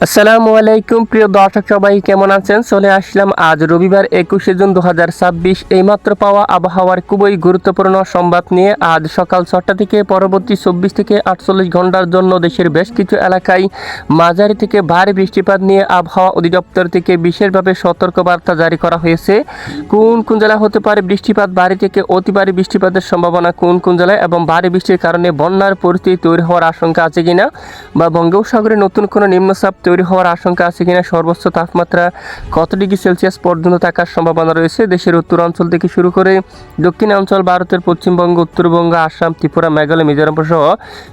আসসালামু আলাইকুম প্রিয় দর্শক, সবাই কেমন আছেন? চলে আসলাম আজ রবিবার 21শে জুন 2026 এইমাত্র পাওয়া আবহাওয়ার খুবই গুরুত্বপূর্ণ সংবাদ নিয়ে। আজ সকাল 6টা থেকে পরবর্তী 24 থেকে 48 ঘন্টার জন্য দেশের বেশ কিছু এলাকায় মাঝারি থেকে ভারী বৃষ্টিপাত নিয়ে আবহাওয়া অধিদপ্তর থেকে বিশেষভাবে সতর্কবার্তা জারি করা হয়েছে। কোন কোন জেলায় হতে পারে বৃষ্টিপাত, ভারী থেকে অতি ভারী বৃষ্টিপাতের সম্ভাবনা কোন কোন জেলায়, এবং ভারী বৃষ্টির কারণে বন্যার পরিস্থিতি তৈরি হওয়ার আশঙ্কা আছে কিনা, বা বঙ্গোপসাগরে নতুন কোনো নিম্নচাপ তৈরি হওয়ার আশঙ্কা আছে কিনা, সর্বোচ্চ তাপমাত্রা কত ডিগ্রি সেলসিয়াস পর্যন্ত থাকার সম্ভাবনা রয়েছে। দেশের উত্তরাঞ্চল থেকে শুরু করে দক্ষিণাঞ্চল, ভারতের পশ্চিমবঙ্গ, উত্তরবঙ্গ, আসাম, ত্রিপুরা, মেঘালয়, মিজোরাম সহ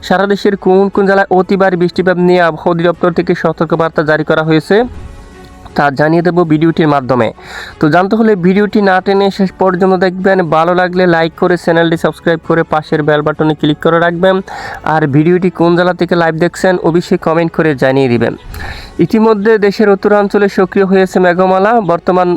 সারা দেশের কোন কোন জেলায় অতি ভারী বৃষ্টিপাত নিয়ে আবহাওয়া অধিদপ্তর থেকে সতর্কবার্তা জারি করা হয়েছে তা জানিয়ে দেব ভিডিওটির মাধ্যমে। তো জানতে হলে ভিডিওটি না টেনে শেষ পর্যন্ত দেখবেন। ভালো লাগলে লাইক করে চ্যানেলটি সাবস্ক্রাইব করে পাশের বেল বাটনে ক্লিক করে রাখবেন। আর ভিডিওটি কোন জেলা থেকে লাইভ দেখছেন অবশ্যই কমেন্ট করে জানিয়ে দিবেন। ইতিমধ্যে দেশের উত্তরাঞ্চলে সক্রিয় হয়েছে মেঘমালা। বর্তমান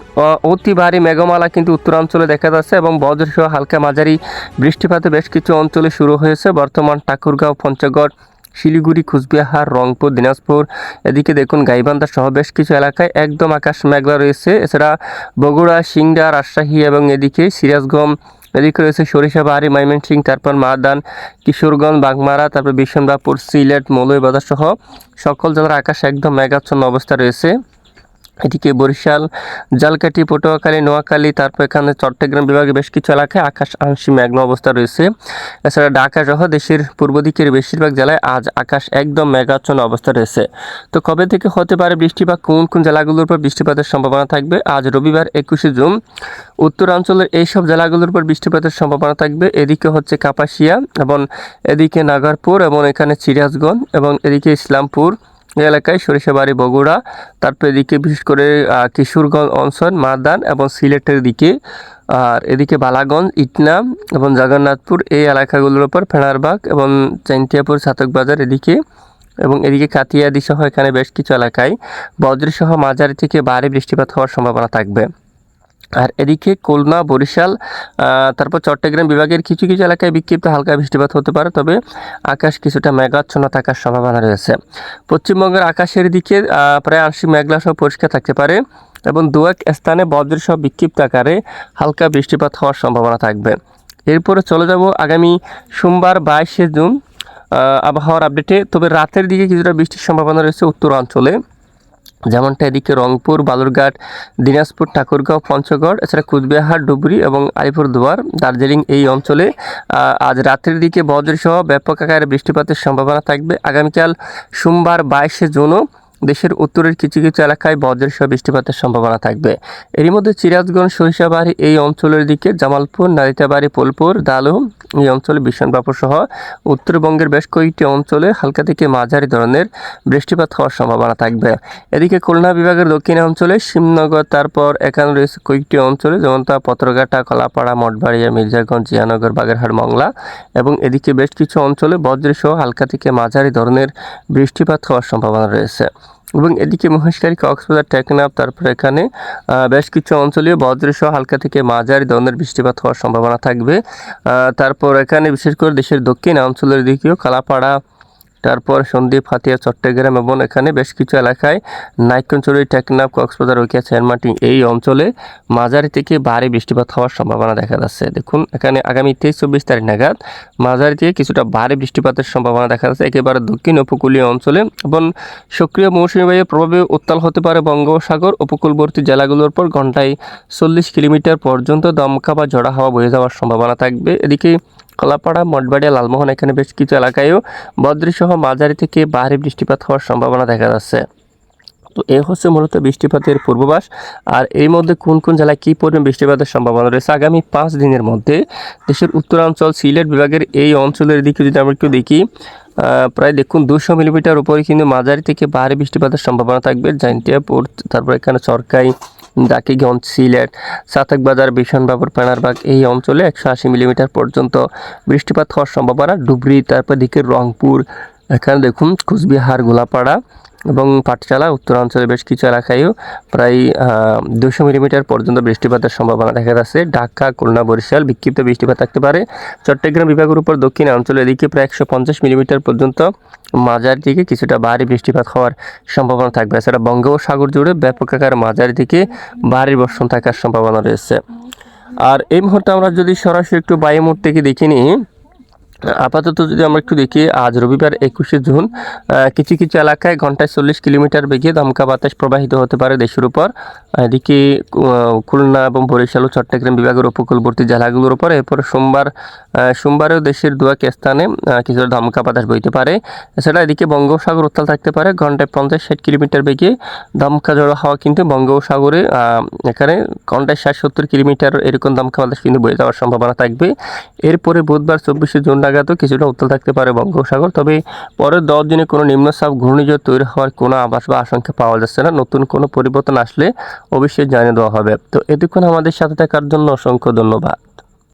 অতি ভারী মেঘমালা কিন্তু উত্তরাঞ্চলে দেখা যাচ্ছে, এবং বজ্রসহ হালকা মাঝারি বৃষ্টিপাতে বেশ কিছু অঞ্চলে শুরু হয়েছে। বর্তমান ঠাকুরগাঁও, পঞ্চগড়, শিলিগুড়ি, কুচবিহার, রংপুর, দিনাজপুর, এদিকে দেখুন গাইবান্ধা সহ বেশ কিছু এলাকায় একদম আকাশ মেঘলা রয়েছে। এছাড়া বগুড়া, সিংড়া, রাজশাহী এবং এদিকে সিরাজগঞ্জ, এদিকে রয়েছে সরিষাবাড়ি, ময়মনসিংহ, তারপর মাদান, কিশোরগঞ্জ, বাগমারা, তারপর বিশনবাপুর, সিলেট, মৌলভীবাজার সহ সকল জেলার আকাশ একদম মেঘাচ্ছন্ন অবস্থা রয়েছে। এদিকে বরিশাল, ঝালকাঠি, পটুয়াখালী, নোয়াখালী, তারপর এখানে চট্টগ্রাম বিভাগে বেশ কিছু এলাকায় আকাশ আংশিক মেঘলা অবস্থা রয়েছে। এছাড়া ঢাকা সহ দেশের পূর্ব দিকের বেশিরভাগ জেলায় আজ আকাশ একদম মেঘাচ্ছন্ন অবস্থা রয়েছে। তো কবে থেকে হতে পারে বৃষ্টিপাত, কোন কোন জেলাগুলোর উপর বৃষ্টিপাতের সম্ভাবনা থাকবে? আজ রবিবার 21শে জুন উত্তরাঞ্চলের এইসব জেলাগুলোর উপর বৃষ্টিপাতের সম্ভাবনা থাকবে। এদিকে হচ্ছে কাপাসিয়া, এবং এদিকে নাগারপুর, এবং এখানে সিরাজগঞ্জ, এবং এদিকে ইসলামপুর এলাকায়, সরিষাবাড়ি, বগুড়া, তারপর এদিকে বিশেষ করে কিশোরগঞ্জ অঞ্চল, মাদান এবং সিলেটের দিকে, আর এদিকে বালাগঞ্জ, ইটনা এবং জগন্নাথপুর এই এলাকাগুলোর উপর, ফেনারবাগ এবং চাইন্তিয়াপুর, ছাতকবাজার এদিকে, এবং এদিকে কাতিয়াদি সহ এখানে বেশ কিছু এলাকায় বজ্রসহ মাঝারি থেকে ভারী বৃষ্টিপাত হওয়ার সম্ভাবনা থাকবে। আর এদিকে খুলনা, বরিশাল, তারপর চট্টগ্রাম বিভাগের কিছু কিছু এলাকায় বিক্ষিপ্ত হালকা বৃষ্টিপাত হতে পারে, তবে আকাশ কিছুটা মেঘাচ্ছন্ন থাকার সম্ভাবনা রয়েছে। পশ্চিমবঙ্গের আকাশের দিকে প্রায় আংশিক মেঘলা সহ পরিষ্কার থাকতে পারে, এবং দু এক স্থানে বজ্রসহ বিক্ষিপ্ত আকারে হালকা বৃষ্টিপাত হওয়ার সম্ভাবনা থাকবে। এরপরে চলে যাব আগামী সোমবার 22শে জুন আবহাওয়ার আপডেটে। তবে রাতের দিকে কিছুটা বৃষ্টির সম্ভাবনা রয়েছে উত্তরাঞ্চলে, যেমনটা এদিকে রংপুর, বালুরঘাট, দিনাজপুর, ঠাকুরগাঁও, পঞ্চগড়, এছাড়া কুচবিহার, ডুবরি এবং আলিপুরদুয়ার, দার্জিলিং এই অঞ্চলে আজ রাতের দিকে বজ্রসহ ব্যাপক আকারে বৃষ্টিপাতের সম্ভাবনা থাকবে। আগামীকাল সোমবার 22শে জুনও দেশের উত্তরের কিছু কিছু এলাকায় বজ্রসহ বৃষ্টিপাতের সম্ভাবনা থাকবে। এরই মধ্যে সিরাজগঞ্জ, সরিষাবাড়ি এই অঞ্চলের দিকে, জামালপুর, নালিতাবাড়ি, পোলপুর, দালু এই অঞ্চলে, বিশনবাপুর সহ উত্তরবঙ্গের বেশ কয়েকটি অঞ্চলে হালকা থেকে মাঝারি ধরনের বৃষ্টিপাত হওয়ার সম্ভাবনা থাকবে। এদিকে খুলনা বিভাগের দক্ষিণ অঞ্চলে শিবনগর, তারপর এখানে রয়েছে কয়েকটি অঞ্চলে, যেমন তা পত্রঘাটা, কলাপাড়া, মঠবাড়িয়া, মির্জাগঞ্জ, জিয়ানগর, বাগেরহাট, মংলা, এবং এদিকে বেশ কিছু অঞ্চলে বজ্রসহ হালকা থেকে মাঝারি ধরনের বৃষ্টিপাত হওয়ার সম্ভাবনা রয়েছে। এবং এদিকে মহেশখালী, কক্সবাজার, টেকনাফ, তারপর এখানে বেশ কিছু অঞ্চলে বজ্রসহ হালকা থেকে মাঝারি ধরনের বৃষ্টিপাত হওয়ার সম্ভাবনা থাকবে। তারপর এখানে বিশেষ করে দেশের দক্ষিণ অঞ্চলের দিকেও কালাপাড়া, তারপর সন্দ্বীপ, হাতিয়া, চট্টগ্রাম, এবং এখানে বেশ কিছু এলাকায় নাইক্ষ্যংছড়ি, টেকনাফ, কক্সবাজার, রোকিয়া, সেনমাটি এই অঞ্চলে মাঝারি থেকে ভারী বৃষ্টিপাত হওয়ার সম্ভাবনা দেখা যাচ্ছে। দেখুন এখানে আগামী 23-24 তারিখ নাগাদ মাঝারি থেকে কিছুটা ভারী বৃষ্টিপাতের সম্ভাবনা দেখা যাচ্ছে একেবারে দক্ষিণ উপকূলীয় অঞ্চলে, এবং সক্রিয় মৌসুমী বায়ুর প্রভাবে উত্তাল হতে পারে বঙ্গোপসাগর উপকূলবর্তী জেলাগুলোর পর ঘন্টায় 40 কিলোমিটার পর্যন্ত দমকা বা ঝড়া হাওয়া বয়ে যাওয়ার সম্ভাবনা থাকবে। এদিকে কলাপাড়া, মঠবাড়িয়া, লালমোহন এখানে বেশ কিছু এলাকায়ও বজ্রসহ মাঝারি থেকে ভারী বৃষ্টিপাত হওয়ার সম্ভাবনা দেখা যাচ্ছে। তো এ হচ্ছে মূলত বৃষ্টিপাতের পূর্বাভাস। আর এর মধ্যে কোন কোন জেলায় কী পরিমাণ বৃষ্টিপাতের সম্ভাবনা রয়েছে আগামী 5 দিনের মধ্যে দেশের উত্তরাঞ্চল, সিলেট বিভাগের এই অঞ্চলের দিকে যদি আমরা একটু দেখি, প্রায় দেখুন 200 মিলিমিটার উপরে কিন্তু মাঝারি থেকে ভারী বৃষ্টিপাতের সম্ভাবনা থাকবে। জাইন্তিয়াপুর, তারপর এখানে চরকাই, ডাকিগঞ্জ, সিলেট, ছাতকবাজার, বিশনবাপুর, ফেনারবাগ এই অঞ্চলে 180 মিলিমিটার পর্যন্ত বৃষ্টিপাত হওয়ার সম্ভাবনা। ডুবরি, তারপর দিকে রংপুর, এখানে দেখুন কুচবিহার, গোলাপাড়া, এবং পাটচালা উত্তরাঞ্চলে বেশ কিছু এলাকায়ও প্রায় 200 মিলিমিটার পর্যন্ত বৃষ্টিপাতের সম্ভাবনা দেখা যাচ্ছে। ঢাকা, খুলনা, বরিশাল বিক্ষিপ্ত বৃষ্টিপাত থাকতে পারে। চট্টগ্রাম বিভাগের উপর দক্ষিণ অঞ্চলে এদিকে প্রায় 150 মিলিমিটার পর্যন্ত মাঝারি দিকে কিছুটা ভারী বৃষ্টিপাত হওয়ার সম্ভাবনা থাকবে। এছাড়া বঙ্গোপসাগর জুড়ে ব্যাপক আকার মাঝারি দিকে ভারী বর্ষণ থাকার সম্ভাবনা রয়েছে। আর এই মুহূর্তে আমরা যদি সরাসরি একটু বায়ুমোড থেকে দেখে নিই, আপাতত যদি আমরা একটু দেখি, আজ রবিবার 21শে জুন কিছু কিছু এলাকায় ঘন্টায় 40 কিলোমিটার বেগে দমকা বাতাস প্রবাহিত হতে পারে দেশের উপর। এদিকে খুলনা এবং বরিশাল ও চট্টগ্রাম বিভাগের উপকূলবর্তী জেলাগুলোর উপর এরপর সোমবারেও দেশের দু এক স্থানে কিছুটা দমকা বাতাস বইতে পারে। এছাড়া এদিকে বঙ্গোপসাগর উত্তাল থাকতে পারে, ঘন্টায় 50-60 কিলোমিটার বেগে দমকা ঝড়ো হাওয়া কিন্তু বঙ্গোপসাগরে এখানে ঘন্টায় 60-70 কিলোমিটার এরকম দমকা বাতাস কিন্তু বয়ে যাওয়ার সম্ভাবনা থাকবে। এরপরে বুধবার 24শে জুন নাগাদও কিছুটা উত্তাল থাকতে পারে বঙ্গোপসাগর। তবে পরের 10 দিনে কোনো নিম্নচাপ ঘূর্ণিঝড় তৈরি হওয়ার কোনো আভাস বা আশঙ্কা পাওয়া যাচ্ছে না। নতুন কোনো পরিবর্তন আসলে অবশ্যই জানিয়ে দেওয়া হবে। তো এতক্ষণ আমাদের সাথে থাকার জন্য অসংখ্য ধন্যবাদ।